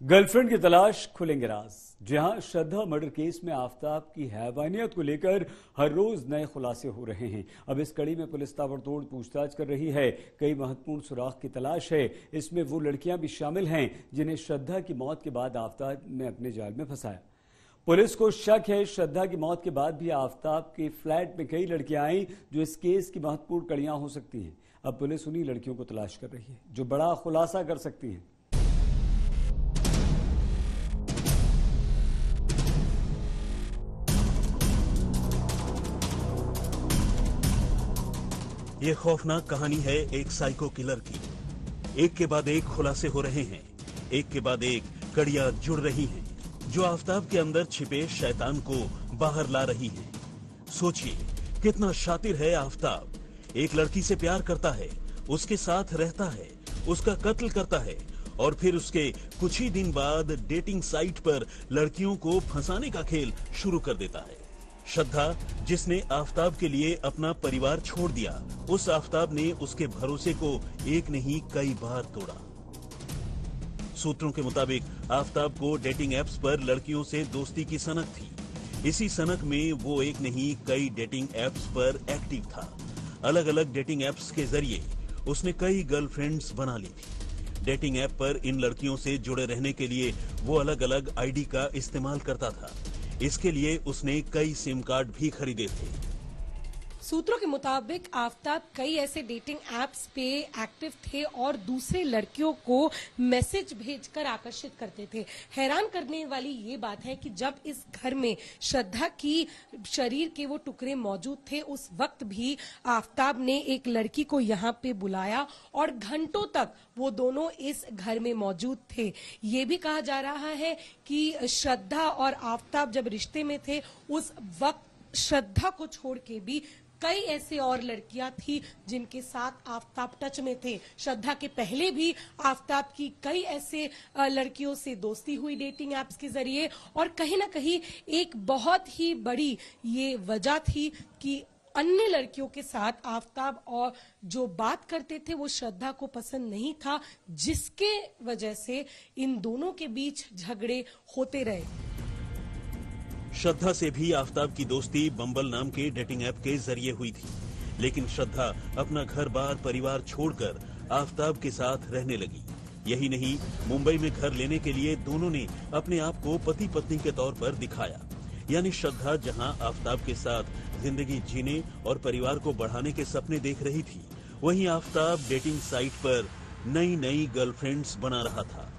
Girlfriend की तलाश, खुलेंगे राज। जहां श्रद्धा मर्डर केस में आफताब की हैवानियत को लेकर हर रोज नए खुलासे हो रहे हैं। अब इस कड़ी में पुलिस ताबड़तोड़ पूछताछ कर रही है। कई महत्वपूर्ण सुराग की तलाश है। इसमें वो लड़कियां भी शामिल हैं जिन्हें श्रद्धा की मौत के बाद आफताब ने अपने जाल में फंसाया। पुलिस को शक है श्रद्धा की मौत के बाद भी आफताब के फ्लैट में कई लड़कियां आई जो इस केस की महत्वपूर्ण कड़ियां हो सकती हैं। अब पुलिस उन्हीं लड़कियों को तलाश कर रही है जो बड़ा खुलासा कर सकती हैं। ये खौफनाक कहानी है एक साइको किलर की। एक के बाद एक खुलासे हो रहे हैं, एक के बाद एक कड़ियां जुड़ रही हैं, जो आफताब के अंदर छिपे शैतान को बाहर ला रही हैं। सोचिए कितना शातिर है आफताब। एक लड़की से प्यार करता है, उसके साथ रहता है, उसका कत्ल करता है और फिर उसके कुछ ही दिन बाद डेटिंग साइट पर लड़कियों को फंसाने का खेल शुरू कर देता है। श्रद्धा, जिसने आफताब के लिए अपना परिवार छोड़ दिया, उस आफताब ने उसके भरोसे को एक नहीं कई बार तोड़ा। सूत्रों के मुताबिक आफताब को डेटिंग एप्स पर लड़कियों से दोस्ती की सनक थी। इसी सनक में वो एक नहीं कई डेटिंग एप्स पर एक्टिव था। अलग अलग डेटिंग एप्स के जरिए उसने कई गर्लफ्रेंड्स बना ली थी। डेटिंग ऐप पर इन लड़कियों से जुड़े रहने के लिए वो अलग अलग आईडी का इस्तेमाल करता था। इसके लिए उसने कई सिम कार्ड भी खरीदे थे। सूत्रों के मुताबिक आफताब कई ऐसे डेटिंग एप्स पे एक्टिव थे और दूसरे लड़कियों को मैसेज भेजकर आकर्षित करते थे। हैरान करने वाली ये बात है कि जब इस घर में श्रद्धा की शरीर के वो टुकड़े मौजूद थे, उस वक्त भी आफताब ने एक लड़की को यहाँ पे बुलाया और घंटों तक वो दोनों इस घर में मौजूद थे। ये भी कहा जा रहा है कि श्रद्धा और आफताब जब रिश्ते में थे, उस वक्त श्रद्धा को छोड़ के भी कई ऐसे और लड़कियां थी जिनके साथ आफताब टच में थे। श्रद्धा के पहले भी आफताब की कई ऐसे लड़कियों से दोस्ती हुई डेटिंग एप्स के जरिए और कहीं ना कहीं एक बहुत ही बड़ी ये वजह थी कि अन्य लड़कियों के साथ आफताब और जो बात करते थे वो श्रद्धा को पसंद नहीं था, जिसके वजह से इन दोनों के बीच झगड़े होते रहे। श्रद्धा से भी आफताब की दोस्ती बम्बल नाम के डेटिंग ऐप के जरिए हुई थी, लेकिन श्रद्धा अपना घर बार परिवार छोड़कर आफताब के साथ रहने लगी। यही नहीं, मुंबई में घर लेने के लिए दोनों ने अपने आप को पति पत्नी के तौर पर दिखाया। यानी श्रद्धा जहां आफताब के साथ जिंदगी जीने और परिवार को बढ़ाने के सपने देख रही थी, वहीं आफताब डेटिंग साइट पर नई नई गर्लफ्रेंड्स बना रहा था।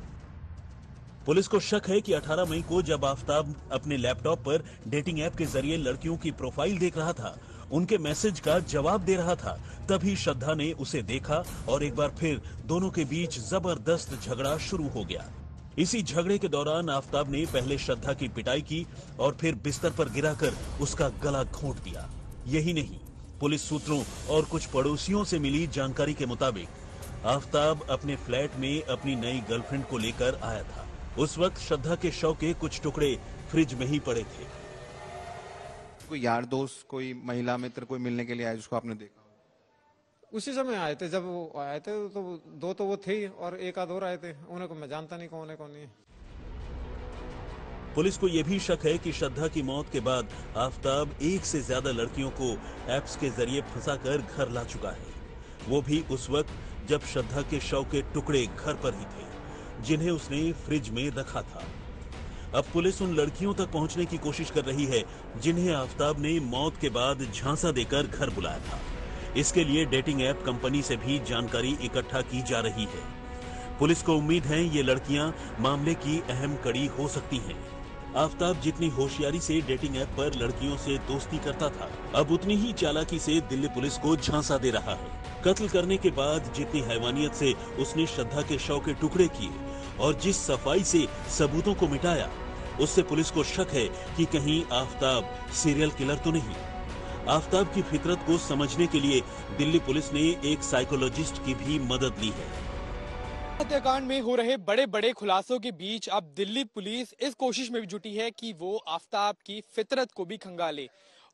पुलिस को शक है कि 18 मई को जब आफताब अपने लैपटॉप पर डेटिंग ऐप के जरिए लड़कियों की प्रोफाइल देख रहा था, उनके मैसेज का जवाब दे रहा था, तभी श्रद्धा ने उसे देखा और एक बार फिर दोनों के बीच जबरदस्त झगड़ा शुरू हो गया। इसी झगड़े के दौरान आफताब ने पहले श्रद्धा की पिटाई की और फिर बिस्तर पर गिराकर उसका गला घोंट दिया। यही नहीं, पुलिस सूत्रों और कुछ पड़ोसियों से मिली जानकारी के मुताबिक आफताब अपने फ्लैट में अपनी नई गर्लफ्रेंड को लेकर आया था। उस वक्त श्रद्धा के शव के कुछ टुकड़े फ्रिज में ही पड़े थे। कोई यार दोस्त, कोई महिला मित्र कोई मिलने के लिए आए जिसको आपने देखा? उसी समय आए थे, जब वो आए थे तो दो तो वो थे ही और एक आध और आए थे। उन्हें को मैं जानता नहीं कौन है कौन नहीं है। पुलिस को यह भी शक है कि श्रद्धा की मौत के बाद आफताब एक से ज्यादा लड़कियों को एप्स के जरिए फंसाकर घर ला चुका है। वो भी उस वक्त जब श्रद्धा के शव के टुकड़े घर पर ही थे, जिन्हें उसने फ्रिज में रखा था। अब पुलिस उन लड़कियों तक पहुंचने की कोशिश कर रही है जिन्हें आफताब ने मौत के बाद झांसा देकर घर बुलाया था। इसके लिए डेटिंग ऐप कंपनी से भी जानकारी इकट्ठा की जा रही है। पुलिस को उम्मीद है ये लड़कियां मामले की अहम कड़ी हो सकती हैं। आफताब जितनी होशियारी से डेटिंग ऐप पर लड़कियों से दोस्ती करता था, अब उतनी ही चालाकी से दिल्ली पुलिस को झांसा दे रहा है। कत्ल करने के बाद जितनी हैवानियत से उसने श्रद्धा के शव के टुकड़े किए और जिस सफाई से सबूतों को मिटाया, उससे पुलिस को शक है कि कहीं आफताब सीरियल किलर तो नहीं। आफताब की फितरत को समझने के लिए दिल्ली पुलिस ने एक साइकोलॉजिस्ट की भी मदद ली है। हत्याकांड में हो रहे बड़े बड़े खुलासों के बीच अब दिल्ली पुलिस इस कोशिश में भी जुटी है कि वो आफताब की फितरत को भी खंगाले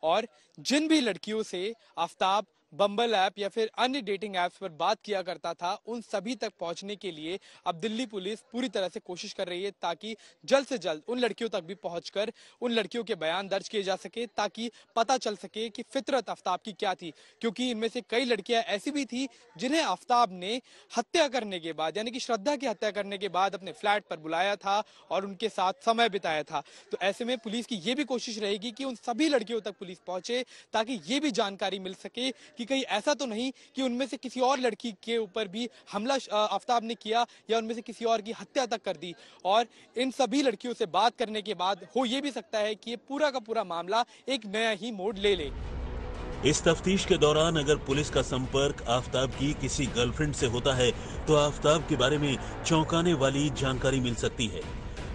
और जिन भी लड़कियों से आफताब बम्बल ऐप या फिर अन्य डेटिंग ऐप्स पर बात किया करता था, उन सभी तक पहुंचने के लिए अब दिल्ली पुलिस पूरी तरह से कोशिश कर रही है ताकि जल्द से जल्द उन लड़कियों तक भी पहुंचकर उन लड़कियों के बयान दर्ज किए जा सके, ताकि पता चल सके कि फितरत आफ्ताब की क्या थी। क्योंकि इनमें से कई लड़कियां ऐसी भी थी जिन्हें आफ्ताब ने हत्या करने के बाद, यानी कि श्रद्धा की हत्या करने के बाद अपने फ्लैट पर बुलाया था और उनके साथ समय बिताया था। तो ऐसे में पुलिस की ये भी कोशिश रहेगी कि उन सभी लड़कियों तक पुलिस पहुंचे, ताकि ये भी जानकारी मिल सके कि कहीं ऐसा तो नहीं कि उनमें से किसी और लड़की के ऊपर भी हमला आफ्ताब ने किया या उनमें से किसी और की हत्या तक कर दी। और इन सभी लड़कियों से बात करने के बाद हो ये भी सकता है कि ये पूरा का पूरा मामला एक नया ही मोड़ ले ले। इस तफ्तीश के दौरान अगर पुलिस का संपर्क आफ्ताब की किसी गर्लफ्रेंड से होता है तो आफ्ताब के बारे में चौंकाने वाली जानकारी मिल सकती है।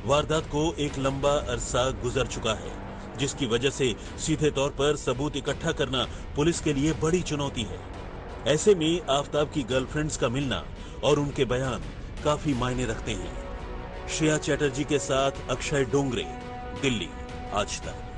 वारदात को एक लंबा अरसा गुजर चुका है, जिसकी वजह से सीधे तौर पर सबूत इकट्ठा करना पुलिस के लिए बड़ी चुनौती है। ऐसे में आफ्ताब की गर्लफ्रेंड्स का मिलना और उनके बयान काफी मायने रखते हैं। श्रेया चैटर्जी के साथ अक्षय डोंगरे, दिल्ली, आज तक।